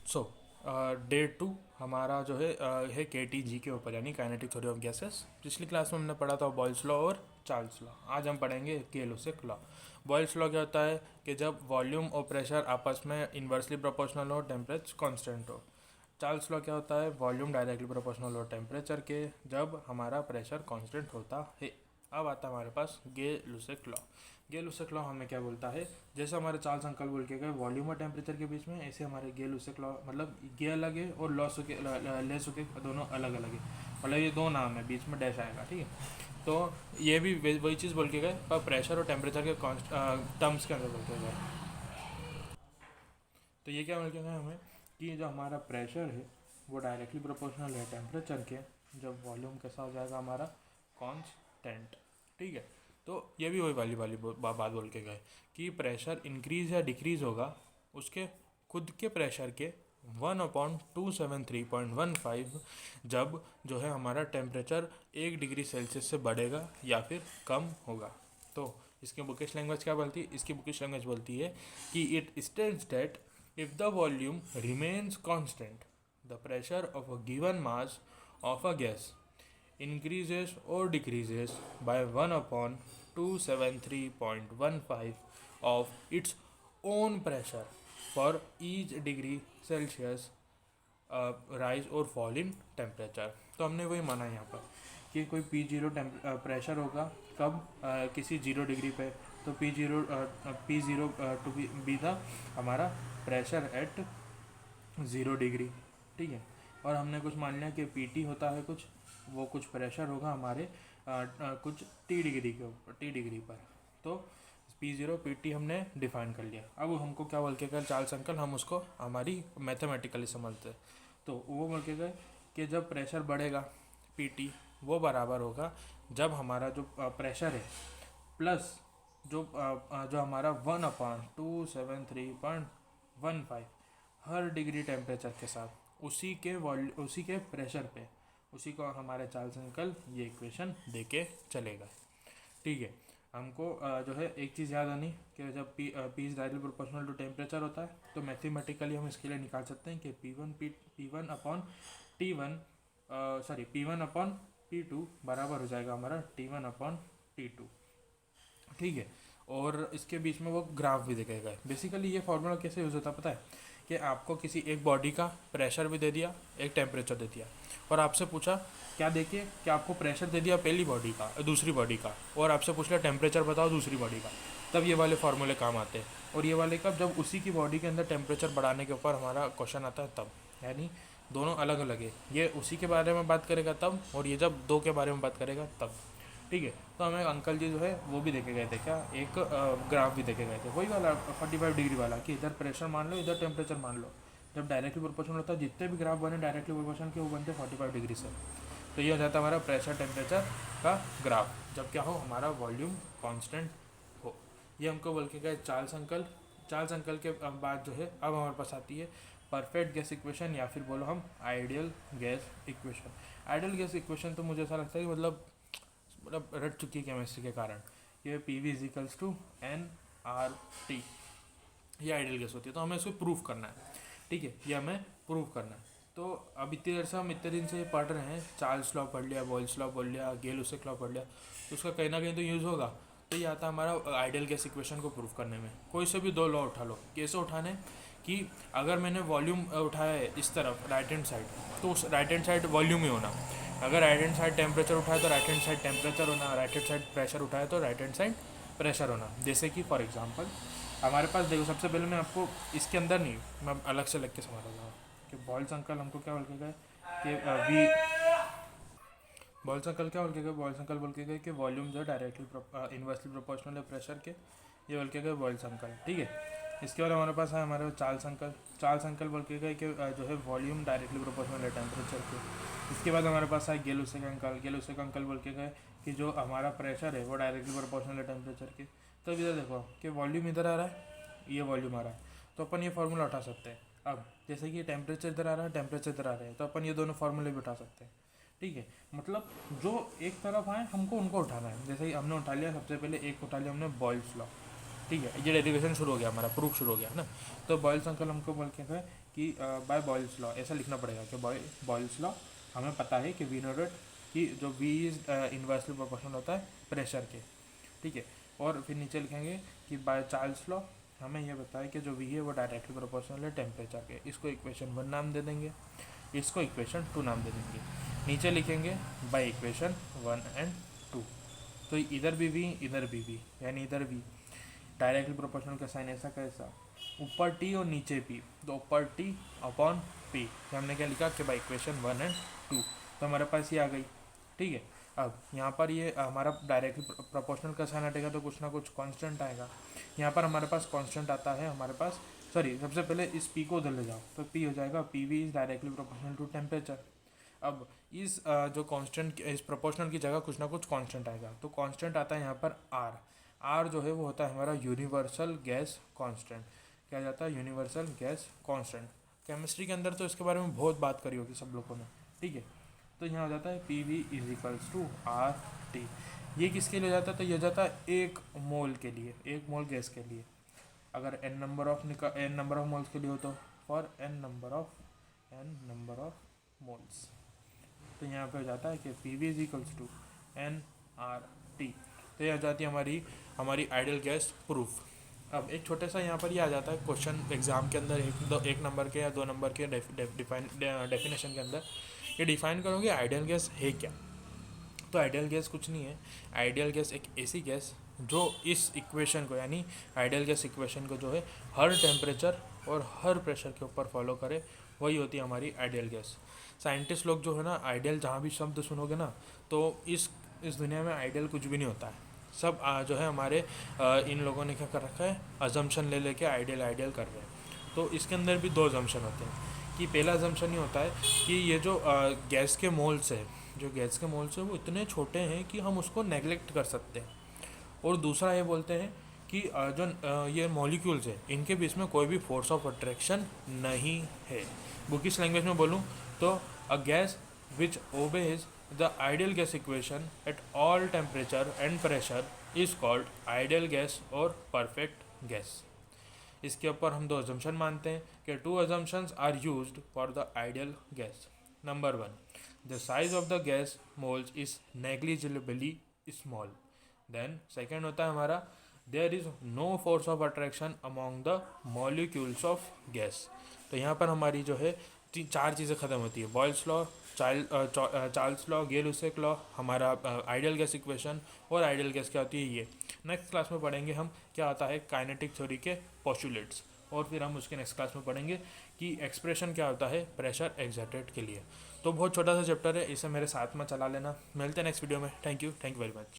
सो day 2 हमारा जो है KTG के ऊपर, यानी काइनेटिक थ्योरी ऑफ गैसेस। पिछली क्लास में हमने पढ़ा था बॉयल्स लॉ और चार्ल्स लॉ। आज हम पढ़ेंगे गै-लुसेक लॉ। बॉयल्स लॉ क्या होता है कि जब वॉल्यूम और प्रेशर आपस में इन्वर्सली प्रोपोर्शनल हो, टेम्परेचर कांस्टेंट हो। चार्ल्स लॉ क्या होता है, वॉल्यूम डायरेक्टली प्रोपोर्शनल हो टेम्परेचर के, जब हमारा प्रेशर कांस्टेंट होता है। अब आता है हमारे पास गै-लुसेक लॉ। गै-लुसेक लॉ हमें क्या बोलता है, जैसे हमारे चार्ल्स अंकल बोल के गए वॉल्यूम और टेम्परेचर के बीच में, ऐसे हमारे गै-लुसेक लॉ मतलब गे अलग है और ले सुके दोनों अलग अलग है। मतलब ये दो नाम है, बीच में डैश आएगा, ठीक है। तो ये भी वही चीज़ बोल के गए, पर प्रेशर और टेम्परेचर के टर्म्स के अंदर बोल के गए। तो ये क्या बोल के गए हमें कि जो हमारा प्रेशर है वो डायरेक्टली प्रोपोर्शनल है टेम्परेचर के, जब वॉल्यूम कैसा हो जाएगा हमारा कांस्टेंट, ठीक है। तो ये भी वही वाली वाली बात बोल के गए कि प्रेशर इंक्रीज या डिक्रीज होगा उसके खुद के प्रेशर के 1/273.15, जब जो है हमारा टेम्परेचर 1 डिग्री सेल्सियस से बढ़ेगा या फिर कम होगा। तो इसकी बुकिश लैंग्वेज क्या बोलती है, इसकी बुकिश लैंग्वेज बोलती है कि it states that if the volume remains constant the pressure of a given mass of a gas increases or decreases by 1/273.15 of its own pressure for each degree Celsius rise और fall in temperature. तो हमने वही माना यहाँ पर कि कोई P0 pressure होगा कब, किसी 0 डिग्री पे। तो P0 टू बी था हमारा प्रेशर एट 0 डिग्री, ठीक है। और हमने कुछ मान लिया कि PT होता है कुछ, वो कुछ प्रेशर होगा हमारे कुछ T डिग्री के ऊपर, T डिग्री पर। तो P0 PT हमने डिफाइन कर लिया। अब हमको क्या बोल के गए चार्ल्स अंकल, हम उसको हमारी मैथमेटिकली समझते हैं। तो वो बोल के गए कि जब प्रेशर बढ़ेगा PT वो बराबर होगा जब हमारा जो प्रेशर है प्लस जो हमारा 1/273.15 हर डिग्री टेम्परेचर के साथ उसी के प्रेशर पे, उसी को हमारे चार्ल्स अंकल ये इक्वेशन दे के चलेगा, ठीक है। हमको जो है एक चीज़ याद आनी कि जब P is directly proportional to temperature होता है तो मैथमेटिकली हम इसके लिए निकाल सकते हैं कि P1/P2 बराबर हो जाएगा हमारा T1/T2, ठीक है। और इसके बीच में वो ग्राफ भी दिखेगा। बेसिकली ये फार्मूला कैसे यूज़ होता है पता है, कि आपको किसी एक बॉडी का प्रेशर भी दे दिया, एक टेम्परेचर दे दिया, और आपसे पूछा क्या देखिए कि आपको प्रेशर दे दिया पहली बॉडी का, दूसरी बॉडी का, और आपसे पूछ लिया टेम्परेचर बताओ दूसरी बॉडी का, तब ये वाले फार्मूले काम आते हैं। और ये वाले कब, जब उसी की बॉडी के अंदर टेम्परेचर बढ़ाने के ऊपर हमारा क्वेश्चन आता है तब, यानी दोनों अलग अलग है। ये उसी के बारे में बात करेगा तब, और ये जब दो के बारे में बात करेगा तब, ठीक है। तो हमें अंकल जी जो है वो भी देखे गए थे, क्या एक ग्राफ भी देखे गए थे, वही वाला 45 डिग्री वाला, कि इधर प्रेशर मान लो इधर टेम्परेचर मान लो। जब डायरेक्टली प्रोपोर्शनल होता है जितने भी ग्राफ बने डायरेक्टली प्रोपोर्शनल के वो बनते 45 डिग्री से। तो ये हो जाता है हमारा प्रेशर टेम्परेचर का ग्राफ, जब क्या हो हमारा वॉल्यूम कांस्टेंट हो। ये हमको बोल के गए चार्ल्स अंकल। चार्ल्स अंकल के बाद जो है अब हमारे पास आती है परफेक्ट गैस इक्वेशन, या फिर बोलो हम ideal gas equation. Ideal gas equation तो मुझे ऐसा लगता है कि मतलब रट चुकी है केमिस्ट्री के कारण। ये PV=NRT, ये आइडियल गैस होती है। तो हमें इसको प्रूव करना है, ठीक है, ये हमें प्रूव करना है। तो अब इतनी देर से हम इतने दिन से ये पढ़ रहे हैं, चार्ल्स लॉ पढ़ लिया, बॉयल्स लॉ पढ़ लिया, गै-लुसेक लॉ पढ़ लिया, तो उसका कहीं ना कहीं तो यूज़ होगा। तो ये आता है हमारा आइडियल गैस इक्वेशन को प्रूव करने में। कोई से भी दो लॉ उठा लो, कैसे उठाने कि अगर मैंने वॉल्यूम उठाया है इस तरफ राइट हैंड साइड, तो उस राइट हैंड साइड वॉल्यूम ही होना। अगर राइट हैंड साइड टेम्परेचर उठाए तो राइट हैंड साइड टेम्परेचर होना, राइट हैंड साइड प्रेशर उठाए तो राइट हैंड साइड प्रेशर होना। जैसे कि फॉर एग्जांपल हमारे पास देखो, सबसे पहले मैं आपको इसके अंदर नहीं, मैं अलग से लिख के समझ रहा हूँ कि बॉयल्स अंकल हमको क्या बोल के गए कि बॉयल्स अंकल क्या बोल के गए, बॉयल्स अंकल बोल के गए कि वॉल्यूम जो है डायरेक्टली इन्वर्सली प्रोपोर्शनल है प्रेशर के, ये बोल के गए बॉयल्स अंकल, ठीक है। इसके बाद हमारे पास है हमारे चार्ल्स अंकल। चार्ल्स अंकल बोल के गए कि जो है वॉल्यूम डायरेक्टली प्रोपोर्शनल है टेम्परेचर के। इसके बाद हमारे पास है गै-लुसेक अंकल। गै-लुसेक अंकल बोल के गए कि जो हमारा प्रेशर है वो डायरेक्टली प्रोपोर्शनल है टेम्परेचर के। तो इधर देखो कि वॉल्यूम इधर आ रहा है, ये वॉल्यूम आ रहा है, तो अपन ये फार्मूला उठा सकते हैं। अब जैसे कि टेम्परेचर इधर आ रहा है, टेम्परेचर इधर आ रहा है, तो अपन ये दोनों फार्मूले भी उठा सकते हैं, ठीक है। मतलब जो एक तरफ आए हमको उनको उठाना है। जैसे कि हमने उठा लिया, सबसे पहले एक उठा लिया हमने बॉयल्स लॉ, ठीक है। ये डेरिवेशन शुरू हो गया, हमारा प्रूफ शुरू हो गया ना। तो बॉयल्स अंकल हमको बोल के गए कि बाय बॉयल्स लॉ ऐसा लिखना पड़ेगा कि बाय बॉयल्स लॉ हमें पता है कि वी नो डेट कि जो वी इज़ इन्वर्सली प्रोपोर्शनल होता है प्रेशर के, ठीक है। और फिर नीचे लिखेंगे कि बाय चार्ल्स लॉ हमें यह पता है कि जो वी है वो डायरेक्टली प्रोपोर्शनल है टेम्परेचर के। इसको इक्वेशन 1 नाम दे देंगे, इसको इक्वेशन 2 नाम दे देंगे। नीचे लिखेंगे बाय इक्वेशन 1 एंड 2। तो इधर भी वी इधर भी वी, यानी इधर वी डायरेक्टली प्रोपोर्शनल का साइन ऐसा कैसा, ऊपर टी और नीचे पी, तो ऊपर टी अपॉन पी। तो हमने क्या लिखा कि बाई इक्वेशन 1 एंड 2, तो हमारे पास ये आ गई, ठीक है। अब यहाँ पर ये हमारा डायरेक्टली प्रोपोर्शनल का साइन हटेगा तो कुछ ना कुछ कांस्टेंट आएगा। यहाँ पर हमारे पास कांस्टेंट आता है, हमारे पास सॉरी सबसे पहले इस पी को उधर ले जाओ तो पी हो जाएगा P V is directly proportional to temperature. अब इस जो कांस्टेंट इस प्रोपोर्शनल की जगह कुछ ना कुछ कांस्टेंट आएगा, तो कांस्टेंट आता है यहाँ पर आर। आर जो है वो होता है हमारा यूनिवर्सल गैस कांस्टेंट। क्या जाता है यूनिवर्सल गैस कांस्टेंट। केमिस्ट्री के अंदर तो इसके बारे में बहुत बात करी होगी सब लोगों ने, ठीक है। तो यहाँ हो जाता है P V is equals to R T. ये किसके लिए हो जाता है, तो ये हो जाता है 1 मोल के लिए, 1 मोल गैस के लिए। अगर n नंबर ऑफ मोल्स के लिए हो तो for n number of moles. तो यहाँ पे हो जाता है कि P V is equals to N R T. तो ये आ जाती है हमारी आइडियल गैस प्रूफ। अब एक छोटे सा यहाँ पर ये आ जाता है क्वेश्चन एग्जाम के अंदर, एक नंबर के या 2 नंबर के डेफिनेशन के अंदर ये डिफाइन करोगे आइडियल गैस है क्या। तो आइडियल गैस कुछ नहीं है, आइडियल गैस एक ऐसी गैस जो इस इक्वेशन को यानी आइडियल गैस इक्वेशन को जो है हर टेम्परेचर और हर प्रेशर के ऊपर फॉलो करे, वही होती है हमारी आइडियल गैस। साइंटिस्ट लोग जो है ना आइडियल जहाँ भी शब्द सुनोगे ना तो इस दुनिया में आइडियल कुछ भी नहीं होता है। सब जो है हमारे इन लोगों ने क्या कर रखा है, अजम्पशन ले लेके आइडियल कर रहे हैं। तो इसके अंदर भी 2 अजम्पशन होते हैं कि पहला अजम्पशन ये होता है कि ये जो गैस के मोल्स है, वो इतने छोटे हैं कि हम उसको नेगलेक्ट कर सकते हैं। और दूसरा ये बोलते हैं कि जो ये मॉलिक्यूल्स है इनके बीच में कोई भी फोर्स ऑफ अट्रैक्शन नहीं है। बुकिश लैंग्वेज में बोलूँ तो a gas which obeys the ideal gas equation at all temperature and pressure is called ideal gas और परफेक्ट गैस। इसके ऊपर हम 2 अजम्पशन मानते हैं कि 2 assumptions are used for the ideal gas. Number 1, the size of the gas moles is negligibly small. Then second होता है हमारा there is no force of attraction among the molecules of gas. तो यहाँ पर हमारी जो है 4 चीज़ें ख़त्म होती है, Boyle's law, Charles law, Gay-Lussac law, हमारा आइडियल गैस इक्वेशन, और आइडियल गैस क्या होती है ये। नेक्स्ट क्लास में पढ़ेंगे हम क्या होता है काइनेटिक थ्योरी के पोस्टुलेट्स, और फिर हम उसके नेक्स्ट क्लास में पढ़ेंगे कि एक्सप्रेशन क्या होता है प्रेशर एक्सर्टेड के लिए। तो बहुत छोटा सा चैप्टर है, इसे मेरे साथ में चला लेना। मिलते हैं नेक्स्ट वीडियो में। Thank you very much.